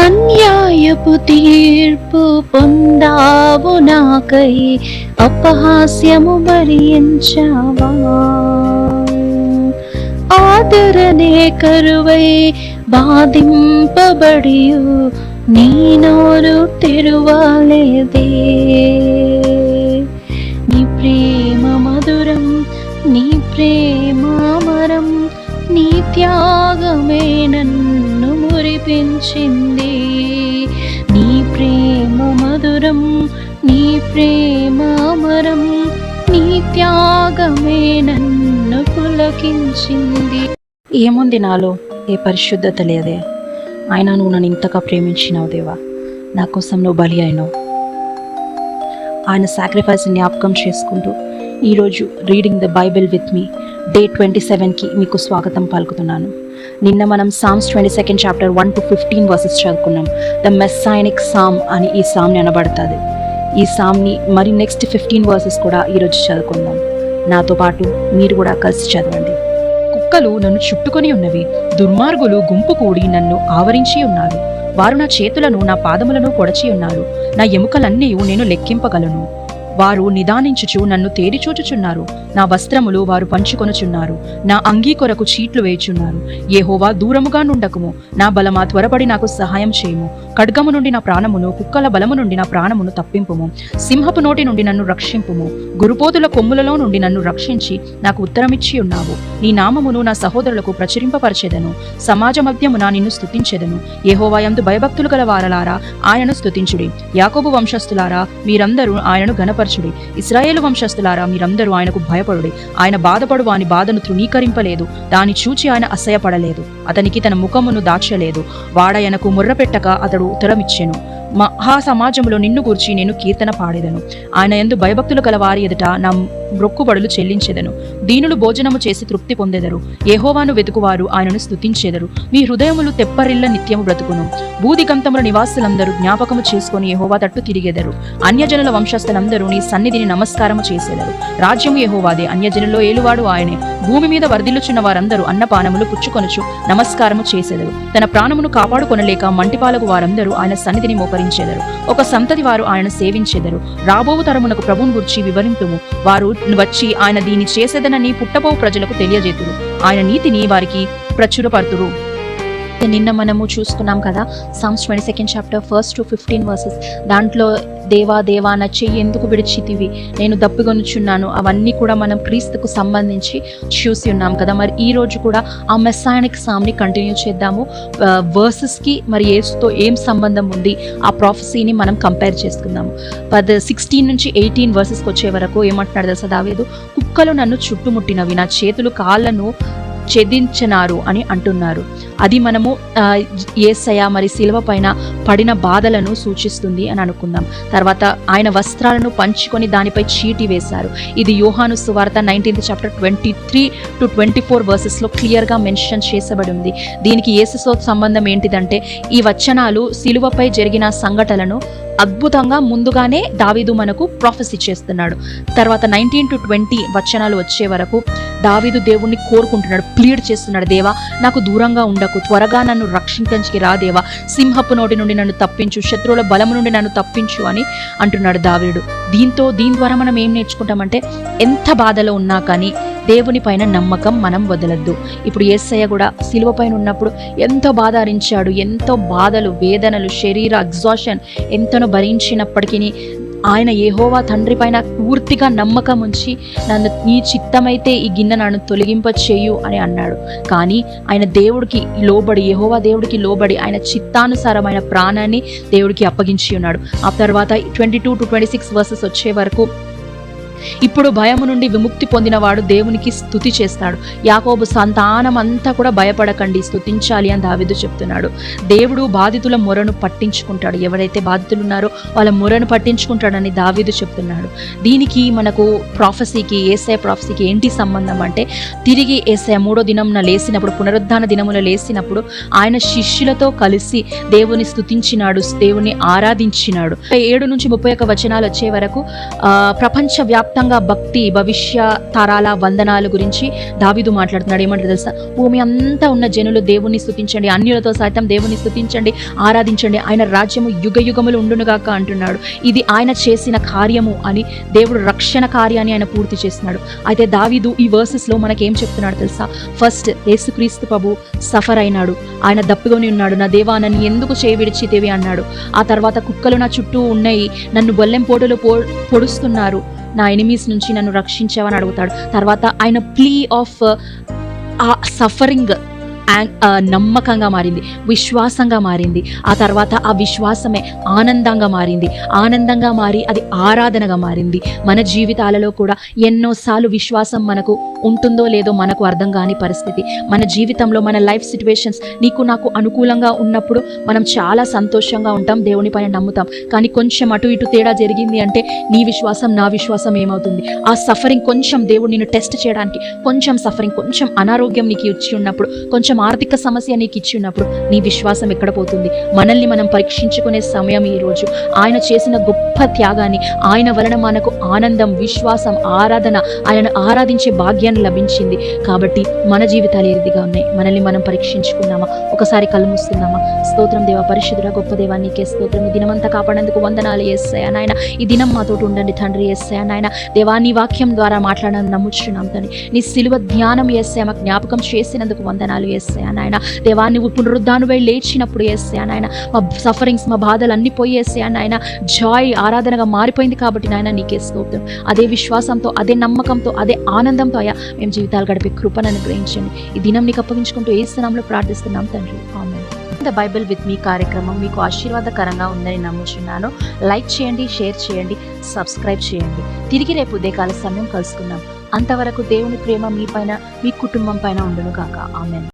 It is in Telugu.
అన్యాయపు తీర్పు పొందావు నాకై, అపహాస్యము భరించావా. ఆదరణే కరువై బాధింపబడియు నీ నోరు తెరువలేదే. నీ ప్రేమ మధురం, నీ ప్రేమ అమరం, నీ త్యాగమే నన్ను మురిపించింది. నీ ప్రేమ మధురం, నీ ప్రేమ అమరం, నీ త్యాగమే నన్ను పులకించింది. ఏముంది నాలో? ఏ పరిశుద్ధత లేదే. ఆయన నువ్వు నన్ను ఇంతగా ప్రేమించినావు దేవా. నా కోసం నువ్వు బలి అయినావు. ఆయన సాక్రిఫైస్ జ్ఞాపకం చేసుకుంటూ ఈరోజు reading the Bible with me day 27కి మీకు స్వాగతం పలుకుతున్నాను. నిన్న మనం Psalms 22nd chapter 1 to 15 verses చదువుకున్నాం. ద మెస్సాయినిక్ సామ్ అని ఈ సామ్ని అనబడుతుంది. ఈ సామ్ని మరి నెక్స్ట్ 15 వర్సెస్ కూడా ఈరోజు చదువుకుందాం. నాతో పాటు మీరు కూడా కలిసి చదవండి. కుక్కలు నన్ను చుట్టుకొని ఉన్నవి, దుర్మార్గులు గుంపు కూడి నన్ను ఆవరించి ఉన్నారు. వారు నా చేతులను నా పాదములను పొడచి ఉన్నారు. నా ఎముకలన్నీ నేను లెక్కింపగలను. వారు నిదానించుచు నన్ను తేరిచూచుచున్నారు. నా వస్త్రములు వారు పంచుకొనుచున్నారు. నా అంగీ కొరకు చీట్లు వేయుచున్నారు. యెహోవా దూరముగా నుండకుము. నా బలమా త్వరపడి నాకు సహాయం చేయము. ఖడ్గము నుండి నా ప్రాణమును, కుక్కల బలము నుండి నా ప్రాణమును తప్పింపుము. సింహపు నోటి నుండి నన్ను రక్షింపుము. గురుపోతుల కొమ్ములలో నుండి నన్ను రక్షించి నాకు ఉత్తరమిచ్చి ఉన్నావు. నీ నామమును నా సహోదరులకు ప్రచురింపపరచెదను. సమాజ మధ్యమున నిన్ను స్తుతించెదను. యెహోవా యందు భయభక్తులు గల వారలారా ఆయనను స్తుతించుడి. యాకోబు వంశస్థులారా మీరందరూ ఆయనను గణపరచుడి. ఇశ్రాయేలు వంశస్థులారా మీరందరూ ఆయనకు భయపడుడి. ఆయన బాధపడు వాని బాధను తృణీకరింపలేదు. దాని చూచి ఆయన అసహ్యపడలేదు. అతనికి తన ముఖమును దాచలేదు. వాడాయనకు ముర్రపెట్టక అతడు ఉత్తరమిచ్చెను. మహా సమాజంలో నిన్ను గూర్చి నేను కీర్తన పాడేదను. ఆయన యందు భయభక్తులు గల వారి ఎదుట నా మ్రొక్కుబడులు చెల్లించెదను. దీనులు భోజనము చేసి తృప్తి పొందెదరు. యెహోవాను వెతుకువారు ఆయనను స్తుతించెదరు. మీ హృదయములు తెప్పరిల్ల నిత్యము బ్రతుకును. బూదిగంతముల నివాసులందరూ జ్ఞాపకము చేసుకొని యెహోవా తట్టు తిరిగెదరు. అన్యజనుల వంశస్థులందరూ నీ సన్నిధిని నమస్కారము చేసేదరు. రాజ్యము యెహోవాదే, అన్యజనుల్లో ఏలువాడు ఆయనే. భూమి మీద వర్ధిల్లుచున్న వారందరూ అన్నపానములు పుచ్చుకొనుచు నమస్కారము చేసేదరు. తన ప్రాణమును కాపాడుకొనలేక మంటిపాలకు వారందరూ ఆయన సన్నిధిని మోకరించెదరు. ఒక సంతతి వారు ఆయన సేవించెదరు. రాబోవు తరమునకు ప్రభువును గురించి వివరింతుము. వారు వచ్చి ఆయన దీన్ని చేసేదనని పుట్టబోవు ప్రజలకు తెలియజేతురు. ఆయన నీతిని వారికి ప్రచురపరుతురు. నిన్న మనము చూసుకున్నాం కదా psalms 22nd chapter 1 to 15 versus. దాంట్లో దేవా దేవా నా చెయ్యి ఎందుకు విడిచితివి, నేను దప్పిగొనుచున్నాను, అవన్నీ కూడా మనం క్రీస్తుకు సంబంధించి చూసి ఉన్నాం కదా. మరి ఈ రోజు కూడా ఆ మెస్సాయినిక్ సామ్ని కంటిన్యూ చేద్దాము. వర్సెస్కి మరి యేసుతో ఏం సంబంధం ఉంది ఆ ప్రాఫెసీని మనం కంపేర్ చేసుకుందాము. 16 నుంచి 18 వర్సెస్కి వచ్చే వరకు ఏమంటున్నాడు తెలుసా దావీదు? కుక్కలు నన్ను చుట్టుముట్టినవి, నా చేతులు కాళ్ళను ఛేదించనారు అని అంటున్నారు. అది మనము యేసయ్య మరి శిలువ పైన పడిన బాధలను సూచిస్తుంది అని అనుకుందాం. తర్వాత ఆయన వస్త్రాలను పంచుకొని దానిపై చీటి వేశారు. ఇది యోహాను సువార్త 19th చాప్టర్ 23 to 24 వర్సెస్లో క్లియర్గా మెన్షన్ చేసబడి ఉంది. దీనికి యేసుతో సంబంధం ఏంటిదంటే ఈ వచనాలు శిలువపై జరిగిన సంఘటనలను అద్భుతంగా ముందుగానే దావీదు మనకు ప్రాఫెసీ చేస్తున్నాడు. తర్వాత 19 to 20 వచనాలు వచ్చే వరకు దావీదు దేవుణ్ణి కోరుకుంటున్నాడు, ప్లీడ్ చేస్తున్నాడు. దేవా నాకు దూరంగా ఉండకు, త్వరగా నన్ను రక్షించడానికి రా దేవా, సింహపు నోటి నుండి నన్ను తప్పించు, శత్రువుల బలము నుండి నన్ను తప్పించు అని అంటున్నాడు దావీదు. దీని ద్వారా మనం ఏం నేర్చుకుంటామంటే ఎంత బాధలో ఉన్నా కానీ దేవుని పైన నమ్మకం మనం వదలద్దు. ఇప్పుడు యేసయ్య కూడా శిలువ పైన ఉన్నప్పుడు ఎంతో బాధరించాడు, ఎంతో బాధలు, వేదనలు, శరీర ఎగ్జాషన్ ఎంతనో భరించినప్పటికీ ఆయన యెహోవా తండ్రి పైన పూర్తిగా నమ్మకం ఉంచి నన్ను నీ చిత్తమైతే ఈ గిన్నె నన్ను తొలగింప చేయు అని అన్నాడు. కానీ ఆయన దేవుడికి లోబడి, యెహోవా దేవుడికి లోబడి ఆయన చిత్తానుసారమైన ప్రాణాన్ని దేవుడికి అప్పగించి ఉన్నాడు. ఆ తర్వాత 22 to 26 వర్సెస్ వచ్చే వరకు ఇప్పుడు భయము నుండి విముక్తి పొందినవాడు దేవునికి స్తుతి చేస్తాడు. యాకోబు సంతానం అంతా కూడా భయపడకండి, స్తుతించాలి అని దావీదు చెప్తున్నాడు. దేవుడు బాధితుల మొరను పట్టించుకుంటాడు. ఎవరైతే బాధితులు ఉన్నారో వాళ్ళ మొరను పట్టించుకుంటాడని దావీదు చెప్తున్నాడు. దీనికి మనకు ప్రాఫెసీకి, యేసయ్య ప్రాఫెసీకి ఏంటి సంబంధం అంటే తిరిగి యేసయ్య 3వ దినమున లేసినప్పుడు, పునరుద్ధాన దినమున లేసినప్పుడు ఆయన శిష్యులతో కలిసి దేవుని స్తుతించినాడు, దేవుని ఆరాధించినాడు. 7 నుంచి 31 వచనాలు వచ్చే వరకు ప్రపంచ వ్యాప్తంగా భక్తి, భవిష్య తరాల వందనాల గురించి దావీదు మాట్లాడుతున్నాడు. ఏమంటారు తెలుసా? భూమి అంతా ఉన్న జనులు దేవుని స్తుతించండి, అన్యులతో సైతం దేవుని స్తుతించండి, ఆరాధించండి, ఆయన రాజ్యము యుగ యుగములు ఉండునుగాక అంటున్నాడు. ఇది ఆయన చేసిన కార్యము అని, దేవుడు రక్షణ కార్యాన్ని ఆయన పూర్తి చేస్తున్నాడు. అయితే దావీదు ఈ వర్సెస్లో మనకేం చెప్తున్నాడు తెలుసా? ఫస్ట్ యేసుక్రీస్తు ప్రభు సఫర్ అయినాడు, ఆయన దప్పికొని ఉన్నాడు. నా దేవా నన్ను ఎందుకు చేయి విడిచితివి అన్నాడు. ఆ తర్వాత కుక్కలు నా చుట్టూ ఉన్నాయి, నన్ను బొల్లెం పోటులు పొడుస్తున్నారు, నా ఎనిమీస్ నుంచి నన్ను రక్షించావని అడుగుతాడు. తర్వాత ఆయన ప్లీ ఆఫ్ ఆ సఫరింగ్ నమ్మకంగా మారింది, విశ్వాసంగా మారింది. ఆ తర్వాత ఆ విశ్వాసమే ఆనందంగా మారింది, ఆనందంగా మారి అది ఆరాధనగా మారింది. మన జీవితాలలో కూడా ఎన్నోసార్లు విశ్వాసం మనకు ఉంటుందో లేదో మనకు అర్థం కాని పరిస్థితి. మన జీవితంలో మన లైఫ్ సిచ్యువేషన్స్ నీకు నాకు అనుకూలంగా ఉన్నప్పుడు మనం చాలా సంతోషంగా ఉంటాం, దేవుని పైన నమ్ముతాం. కానీ కొంచెం అటు ఇటు తేడా జరిగింది అంటే నీ విశ్వాసం నా విశ్వాసం ఏమవుతుంది? ఆ సఫరింగ్ కొంచెం దేవుడు నిన్ను టెస్ట్ చేయడానికి, కొంచెం సఫరింగ్, కొంచెం అనారోగ్యం నీకు ఇచ్చి ఉన్నప్పుడు, కొంచెం ఆర్థిక సమస్య నీకు ఇచ్చి ఉన్నప్పుడు నీ విశ్వాసం ఎక్కడ పోతుంది? మనల్ని మనం పరీక్షించుకునే సమయం ఈ రోజు. ఆయన చేసిన గొప్ప త్యాగాన్ని, ఆయన వలన మనకు ఆనందం, విశ్వాసం, ఆరాధన, ఆయనను ఆరాధించే భాగ్యాన్ని లభించింది. కాబట్టి మన జీవితాలు ఏ రీతిగా ఉన్నాయి? మనల్ని మనం పరీక్షించుకున్నామా? ఒకసారి కళ్ళు మూస్తున్నామా? స్తోత్రం దేవా, పరిశుద్ధుడా, గొప్ప దేవా, నీకే స్తోత్రం. ఈ దినమంతా కాపాడేందుకు వందనాలు యేసయ్యా నాయన. ఈ దినం మాతోటి ఉండండి తండ్రి యేసయ్యా నాయన. దేవా నీ వాక్యం ద్వారా మాట్లాడాలని నమ్ముచున్నాం తండ్రి. నీ సిలువ ధ్యానం యేసయ్యా మాకు జ్ఞాపకం చేసినందుకు వందనాలు యేసయ్యా నాయన. దేవా నువ్వు పునరుద్ధానువై లేచినప్పుడు యేసయ్యా నాయన మా సఫరింగ్స్, మా బాధలు అన్ని పోయి యేసయ్యా నాయన జాయ్ ఆరాధనగా మారిపోయింది. కాబట్టి నాయన నీకే స్తోత్రం. అదే విశ్వాసంతో, అదే నమ్మకంతో, అదే ఆనందంతో అయ్యా మేము జీవితాలు గడిపే కృపను అనుగ్రహించండి. ఈ దినం నీకు అప్పగించుకుంటూ యేసు నామములో ప్రార్థిస్తున్నాం తండ్రి, ఆమేన్. ద బైబిల్ విత్ మీ కార్యక్రమం మీకు ఆశీర్వాదకరంగా ఉందని నమ్ముచున్నాను. లైక్ చేయండి, షేర్ చేయండి, సబ్స్క్రైబ్ చేయండి. తిరిగి రేపు ఉదయకాల సమయం కలుసుకుందాం. అంతవరకు దేవుని ప్రేమ మీ పైన, మీ కుటుంబం పైన ఉండును గాక. ఆమేన్.